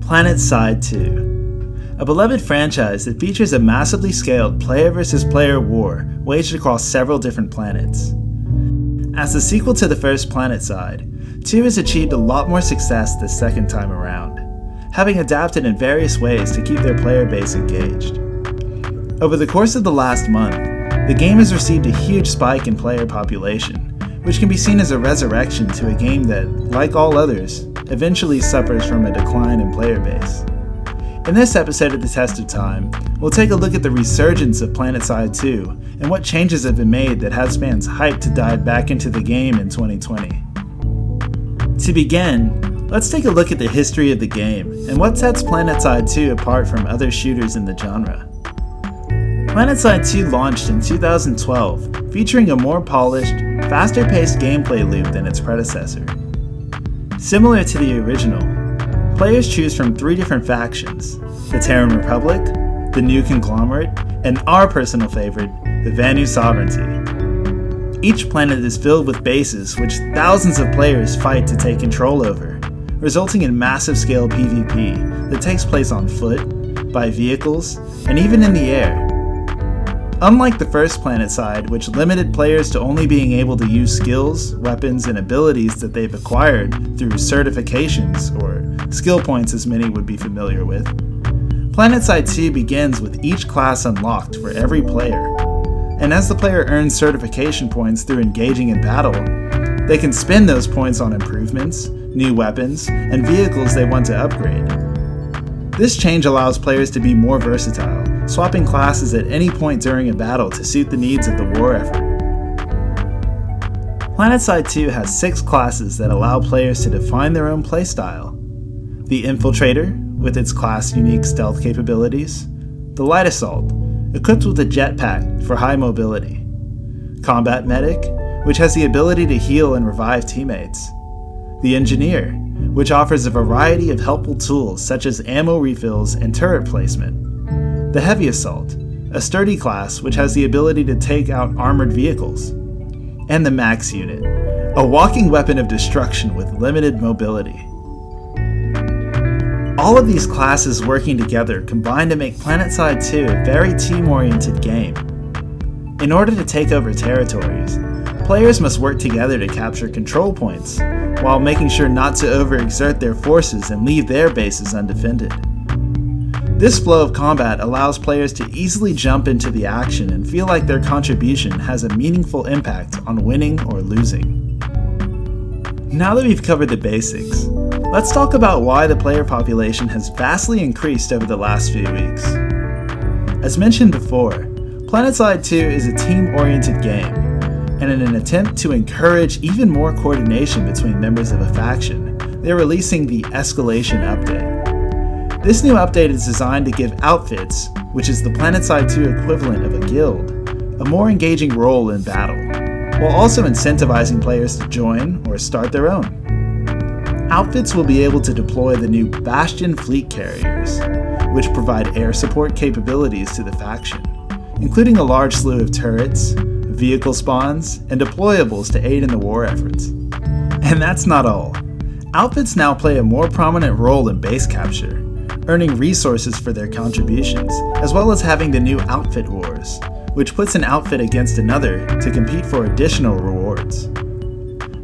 PlanetSide 2, a beloved franchise that features a massively scaled player versus player war waged across several different planets. As the sequel to the first PlanetSide, 2 has achieved a lot more success this second time around, having adapted in various ways to keep their player base engaged. Over the course of the last month, the game has received a huge spike in player population, which can be seen as a resurrection to a game that, like all others, eventually suffers from a decline in player base. In this episode of The Test of Time, we'll take a look at the resurgence of PlanetSide 2 and what changes have been made that has fans hyped to dive back into the game in 2020. To begin, let's take a look at the history of the game and what sets PlanetSide 2 apart from other shooters in the genre. PlanetSide 2 launched in 2012, featuring a more polished, faster-paced gameplay loop than its predecessor. Similar to the original, players choose from 3 different factions: the Terran Republic, the New Conglomerate, and our personal favorite, the Vanu Sovereignty. Each planet is filled with bases which thousands of players fight to take control over, resulting in massive-scale PvP that takes place on foot, by vehicles, and even in the air. Unlike the first PlanetSide, which limited players to only being able to use skills, weapons, and abilities that they've acquired through certifications, or skill points as many would be familiar with, PlanetSide 2 begins with each class unlocked for every player, and as the player earns certification points through engaging in battle, they can spend those points on improvements, new weapons, and vehicles they want to upgrade. This change allows players to be more versatile, swapping classes at any point during a battle to suit the needs of the war effort. PlanetSide 2 has 6 classes that allow players to define their own playstyle. The Infiltrator, with its class-unique stealth capabilities. The Light Assault, equipped with a jetpack for high mobility. Combat Medic, which has the ability to heal and revive teammates. The Engineer, which offers a variety of helpful tools such as ammo refills and turret placement. The Heavy Assault, a sturdy class which has the ability to take out armored vehicles. And the Max Unit, a walking weapon of destruction with limited mobility. All of these classes working together combine to make PlanetSide 2 a very team-oriented game. In order to take over territories, players must work together to capture control points, while making sure not to overexert their forces and leave their bases undefended. This flow of combat allows players to easily jump into the action and feel like their contribution has a meaningful impact on winning or losing. Now that we've covered the basics, let's talk about why the player population has vastly increased over the last few weeks. As mentioned before, PlanetSide 2 is a team-oriented game, and in an attempt to encourage even more coordination between members of a faction, they're releasing the Escalation update. This new update is designed to give outfits, which is the PlanetSide 2 equivalent of a guild, a more engaging role in battle, while also incentivizing players to join or start their own. Outfits will be able to deploy the new Bastion fleet carriers, which provide air support capabilities to the faction, including a large slew of turrets, vehicle spawns, and deployables to aid in the war efforts. And that's not all. Outfits now play a more prominent role in base capture, earning resources for their contributions, as well as having the new Outfit Wars, which puts an outfit against another to compete for additional rewards.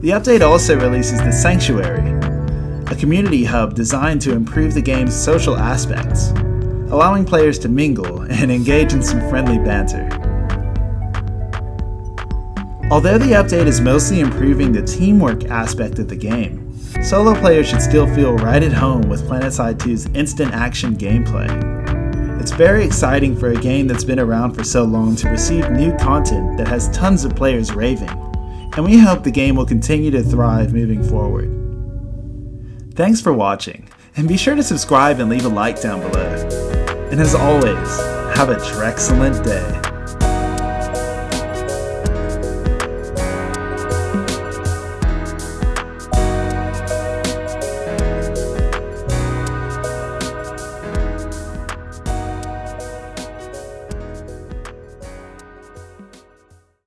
The update also releases the Sanctuary, a community hub designed to improve the game's social aspects, allowing players to mingle and engage in some friendly banter. Although the update is mostly improving the teamwork aspect of the game, solo players should still feel right at home with PlanetSide 2's instant action gameplay. It's very exciting for a game that's been around for so long to receive new content that has tons of players raving, and we hope the game will continue to thrive moving forward. Thanks for watching, and be sure to subscribe and leave a like down below. And as always, have a Drexellent day.